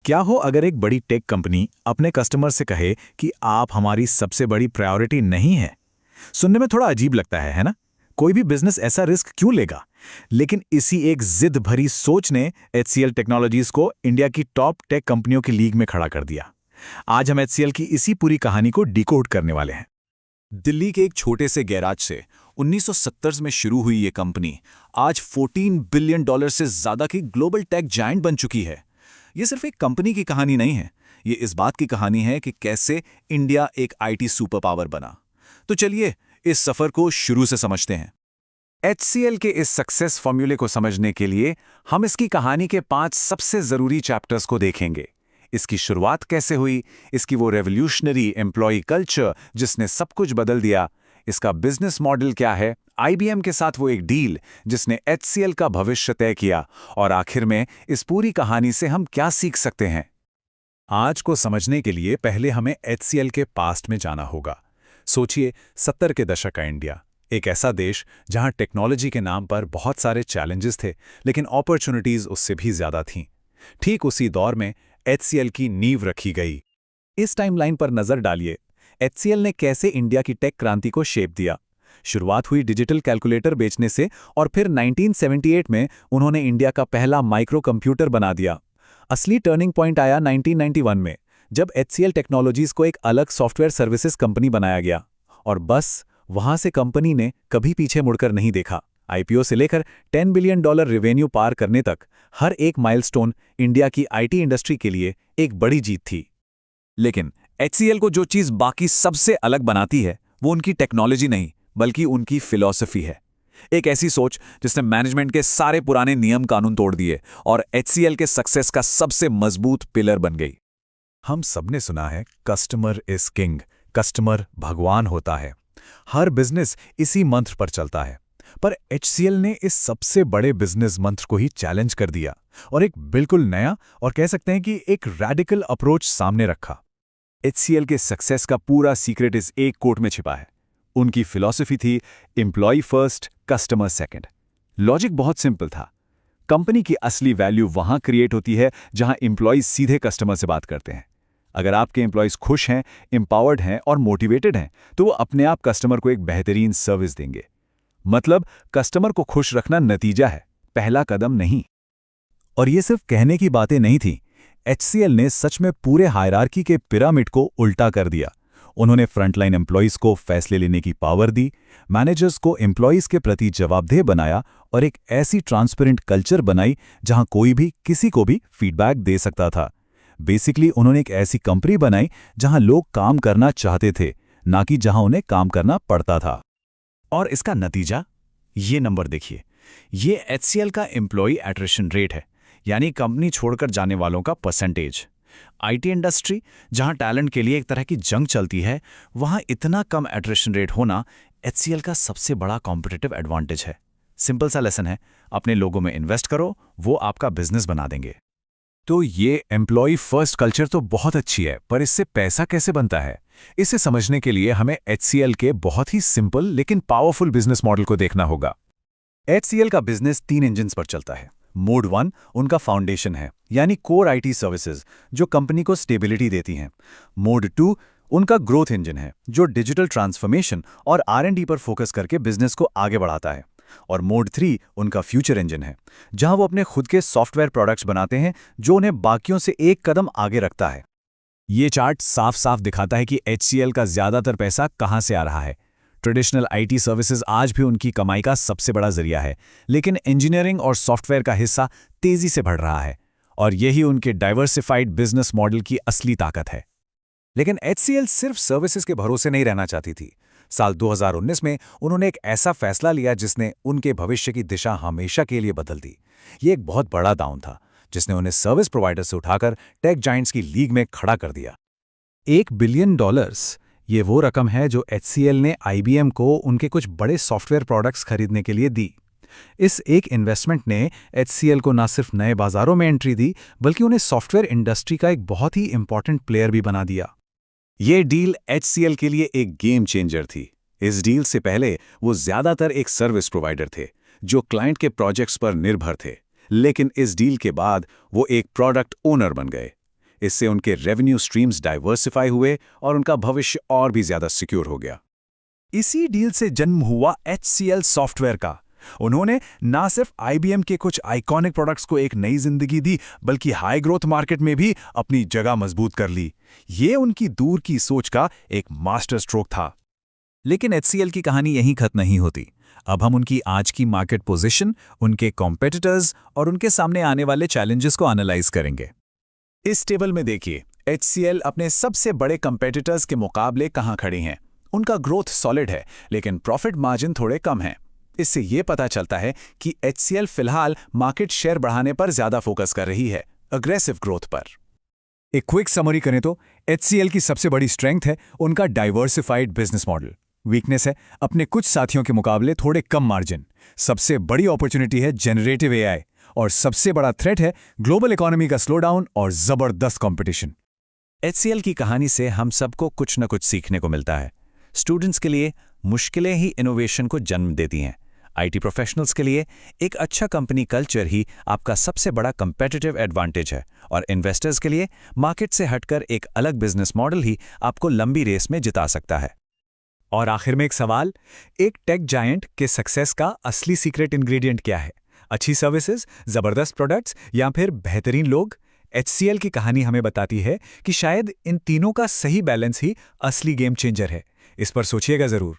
क्या हो अगर एक बड़ी टेक कंपनी अपने कस्टमर से कहे कि आप हमारी सबसे बड़ी प्रायोरिटी नहीं है। सुनने में थोड़ा अजीब लगता है ना? कोई भी बिजनेस ऐसा रिस्क क्यों लेगा? लेकिन इसी एक जिद भरी सोच ने एचसीएल टेक्नोलॉजीज को इंडिया की टॉप टेक कंपनियों की लीग में खड़ा कर दिया। आज हम एचसीएल की इसी पूरी कहानी को डिकोड करने वाले हैं। दिल्ली के एक छोटे से गैराज से 1970 में शुरू हुई ये कंपनी आज $14 बिलियन से ज्यादा की ग्लोबल टेक जायंट बन चुकी है। ये सिर्फ एक कंपनी की कहानी नहीं है, ये इस बात की कहानी है कि कैसे इंडिया एक आईटी सुपर पावर बना। तो चलिए इस सफर को शुरू से समझते हैं। एचसीएल के इस सक्सेस फॉर्मूले को समझने के लिए हम इसकी कहानी के 5 सबसे जरूरी चैप्टर्स को देखेंगे। इसकी शुरुआत कैसे हुई, इसकी वो रेवोल्यूशनरी एम्प्लॉय कल्चर जिसने सब कुछ बदल दिया, इसका बिजनेस मॉडल क्या है, आईबीएम के साथ वो एक डील जिसने एचसीएल का भविष्य तय किया, और आखिर में इस पूरी कहानी से हम क्या सीख सकते हैं। आज को समझने के लिए पहले हमें एचसीएल के पास्ट में जाना होगा। सोचिए 70 के दशक का इंडिया, एक ऐसा देश जहां टेक्नोलॉजी के नाम पर बहुत सारे चैलेंजेस थे, लेकिन अपॉर्चुनिटीज उससे भी ज्यादा थीं। ठीक उसी दौर में एचसीएल की नींव रखी गई। इस टाइमलाइन पर नजर डालिए, एचसीएल ने कैसे इंडिया की टेक क्रांति को शेप दिया। शुरुआत हुई डिजिटल कैलकुलेटर बेचने से, और फिर 1978 में उन्होंने इंडिया का पहला माइक्रो कंप्यूटर बना दिया। असली टर्निंग पॉइंट आया 1991 में, जब एचसीएल टेक्नोलॉजीज को एक अलग सॉफ्टवेयर सर्विसेज कंपनी बनाया गया, और बस वहां से कंपनी ने कभी पीछे मुड़कर नहीं देखा। आईपीओ से लेकर $10 बिलियन रेवेन्यू पार करने तक हर एक माइलस्टोन इंडिया की आईटी इंडस्ट्री के लिए एक बड़ी जीत थी। लेकिन एचसीएल को जो चीज बाकी सबसे अलग बनाती है वो उनकी टेक्नोलॉजी नहीं, बल्कि उनकी फिलॉसफी है। एक ऐसी सोच जिसने मैनेजमेंट के सारे पुराने नियम कानून तोड़ दिए और एचसीएल के सक्सेस का सबसे मजबूत पिलर बन गई। हम सबने सुना है कस्टमर इज किंग, कस्टमर भगवान होता है। हर बिजनेस इसी मंत्र पर चलता है, पर एचसीएल ने इस सबसे बड़े बिजनेस मंत्र को ही चैलेंज कर दिया और एक बिल्कुल नया, और कह सकते हैं कि एक रैडिकल अप्रोच सामने रखा। एचसीएल के सक्सेस का पूरा सीक्रेट इस एक कोट में छिपा है। उनकी फिलॉसफी थी employ first, customer second. Logic बहुत सिंपल था। कंपनी की असली वैल्यू वहां क्रिएट होती है जहां एम्प्लॉयज सीधे कस्टमर से बात करते हैं। अगर आपके एम्प्लॉयज खुश हैं, एम्पावर्ड हैं और मोटिवेटेड हैं, तो वो अपने आप कस्टमर को एक बेहतरीन सर्विस देंगे। मतलब कस्टमर को खुश रखना नतीजा है, पहला कदम नहीं। और ये सिर्फ कहने की बातें नहीं थी। एचसीएल ने सच में पूरे हायरार्की के पिरामिड को उल्टा कर दिया। उन्होंने फ्रंटलाइन एम्प्लॉयज को फैसले लेने की पावर दी, मैनेजर्स को एम्प्लॉयज के प्रति जवाबदेह बनाया, और एक ऐसी ट्रांसपेरेंट कल्चर बनाई जहां कोई भी किसी को भी फीडबैक दे सकता था। बेसिकली उन्होंने एक ऐसी कंपनी बनाई जहां लोग काम करना चाहते थे, ना कि जहां उन्हें काम करना पड़ता था। और इसका नतीजा, ये नंबर देखिए। ये एचसीएल का एम्प्लॉय एट्रिशन रेट है, यानी कंपनी छोड़कर जाने वालों का परसेंटेज। आईटी इंडस्ट्री जहां टैलेंट के लिए एक तरह की जंग चलती है, वहां इतना कम एट्रिशन रेट होना एचसीएल का सबसे बड़ा कॉम्पिटिटिव एडवांटेज है। सिंपल सा लेसन है, अपने लोगों में इन्वेस्ट करो, वो आपका बिजनेस बना देंगे। तो ये एम्प्लॉय फर्स्ट कल्चर तो बहुत अच्छी है, पर इससे पैसा कैसे बनता है? इसे समझने के लिए हमें एचसीएल के बहुत ही सिंपल लेकिन पावरफुल बिजनेस मॉडल को देखना होगा। एचसीएल का बिजनेस 3 इंजन्स पर चलता है। मोड 1 उनका फाउंडेशन है, यानी कोर आईटी सर्विसेज जो कंपनी को स्टेबिलिटी देती हैं। मोड 2 उनका ग्रोथ इंजन है, जो डिजिटल ट्रांसफॉर्मेशन और आर&डी पर फोकस करके बिजनेस को आगे बढ़ाता है। और मोड 3 उनका फ्यूचर इंजन है, जहां वो अपने खुद के सॉफ्टवेयर प्रोडक्ट्स बनाते हैं जो उन्हें बाकियों से एक कदम आगे रखता है। ये चार्ट साफ साफ दिखाता है कि एचसीएल का ज्यादातर पैसा कहां से आ रहा है। ट्रेडिशनल आईटी सर्विसेज आज भी उनकी कमाई का सबसे बड़ा जरिया है, लेकिन इंजीनियरिंग और सॉफ्टवेयर का हिस्सा तेजी से बढ़ रहा है, और यही उनके डाइवर्सिफाइड बिजनेस मॉडल की असली ताकत है। लेकिन एचसीएल सिर्फ सर्विसेज के भरोसे नहीं रहना चाहती थी। साल 2019 में उन्होंने एक ऐसा फैसला लिया जिसने उनके भविष्य की दिशा हमेशा के लिए बदल दी। ये एक बहुत बड़ा डाउन था, जिसने उन्हें सर्विस प्रोवाइडर से उठाकर टेक जायंट्स की लीग में खड़ा कर दिया। $1 बिलियन, ये वो रकम है जो एचसीएल ने आईबीएम को उनके कुछ बड़े सॉफ्टवेयर प्रोडक्ट्स खरीदने के लिए दी। इस एक इन्वेस्टमेंट ने एचसीएल को न सिर्फ नए बाजारों में एंट्री दी, बल्कि उन्हें सॉफ्टवेयर इंडस्ट्री का एक बहुत ही इंपॉर्टेंट प्लेयर भी बना दिया। ये डील एचसीएल के लिए एक गेम चेंजर थी। इस डील से पहले वो ज्यादातर एक सर्विस प्रोवाइडर थे जो क्लाइंट के प्रोजेक्ट्स पर निर्भर थे, लेकिन इस डील के बाद वो एक प्रोडक्ट ओनर बन गए। इससे उनके रेवेन्यू स्ट्रीम्स डाइवर्सिफाई हुए और उनका भविष्य और भी ज्यादा सिक्योर हो गया। इसी डील से जन्म हुआ HCL सॉफ्टवेयर का। उन्होंने ना सिर्फ IBM के कुछ आइकॉनिक प्रोडक्ट्स को एक नई जिंदगी दी, बल्कि हाई ग्रोथ मार्केट में भी अपनी जगह मजबूत कर ली। ये उनकी दूर की सोच का एक मास्टर स्ट्रोक था। लेकिन HCL की कहानी यहीं खत्म नहीं होती। अब हम उनकी आज की मार्केट पोजीशन, उनके कॉम्पिटिटर्स और उनके सामने आने वाले चैलेंजेस को एनालाइज करेंगे। इस टेबल में देखिए, HCL अपने सबसे बड़े कंपेटिटर्स के मुकाबले कहां खड़ी हैं। उनका ग्रोथ सॉलिड है, लेकिन प्रॉफिट मार्जिन थोड़े कम हैं। इससे ये पता चलता है कि HCL फिलहाल मार्केट शेयर बढ़ाने पर ज्यादा फोकस कर रही है, अग्रेसिव ग्रोथ पर। एक क्विक समरी करें तो HCL की सबसे बड़ी स्ट्रेंथ है उनका डाइवर्सिफाइड बिजनेस मॉडल। वीकनेस है अपने कुछ साथियों के मुकाबले थोड़े कम मार्जिन। सबसे बड़ी अपॉर्चुनिटी है जेनरेटिव AI, और सबसे बड़ा थ्रेट है ग्लोबल इकोनॉमी का स्लोडाउन और जबरदस्त कंपटीशन। HCL की कहानी से हम सबको कुछ न कुछ सीखने को मिलता है। स्टूडेंट्स के लिए मुश्किलें ही इनोवेशन को जन्म देती हैं। IT प्रोफेशनल्स के लिए एक अच्छा कंपनी कल्चर ही आपका सबसे बड़ा कंपेटिटिव एडवांटेज है, और इन्वेस्टर्स के लिए मार्केट से हटकर एक अलग बिजनेस मॉडल ही आपको लंबी रेस में जिता सकता है। और आखिर में एक सवाल, एक टेक जायंट के सक्सेस का असली सीक्रेट इंग्रेडिएंट क्या है? अच्छी सर्विसेज, जबरदस्त प्रोडक्ट्स या फिर बेहतरीन लोग? HCL की कहानी हमें बताती है कि शायद इन तीनों का सही बैलेंस ही असली गेम चेंजर है। इस पर सोचिएगा जरूर।